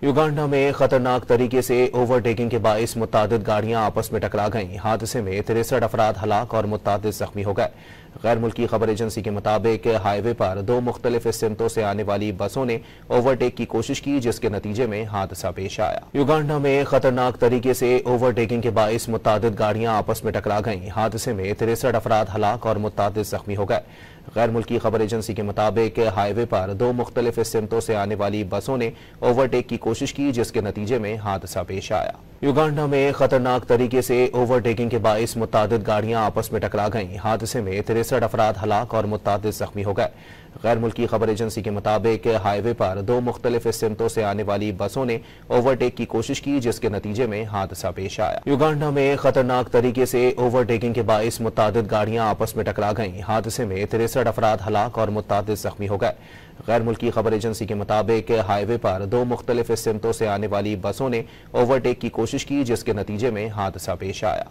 Uganda में खतरनाक तरीके से ओवरटेकिंग के बाइस मुतादिद गाड़ियां आपस में टकरा गईं। हादसे में 63 अफराद हलाक और मुतादिद जख्मी हो गए। गैर मुल्की खबर एजेंसी के मुताबिक हाईवे पर दो मुख्तलिफ सिमतों से आने वाली बसों ने ओवरटेक की कोशिश की, जिसके नतीजे में हादसा पेश आया। युगांडा में खतरनाक तरीके से ओवरटेकिंग के बाइस मुतादिद गाड़ियां आपस में टकरा गईं। हादसे में 63 अफराद हलाक और मुतादिद जख्मी हो गए। गैर मुल्की खबर एजेंसी के मुताबिक हाईवे पर दो मुख्तलिफ सिमतों से आने वाली बसों ने ओवरटेक की कोशिश की, जिसके नतीजे में हादसा पेश आया। युगांडा में खतरनाक तरीके से ओवरटेकिंग के बाइस मुतादिद गाड़ियां आपस में टकरा गईं। हादसे में 63 अफराद हलाक और मुतादिद जख्मी हो गए। गैर मुल्की खबर एजेंसी के मुताबिक हाईवे पर दो मुख्तलिफ सिमतों से आने वाली बसों ने ओवरटेक की कोशिश की, जिसके नतीजे में हादसा पेश आया। युगांडा में खतरनाक तरीके से ओवरटेकिंग के बाइस मुतादिद गाड़ियां आपस में टकरा गईं। हादसे में 63 अफराद हलाक और मुतादिद जख्मी हो गए। गैर मुल्की खबर एजेंसी के मुताबिक हाईवे पर दो मुख्तलिफ सिमतों से आने वाली बसों ने ओवरटेक की कोशिश की, जिसके नतीजे में हादसा पेश आया।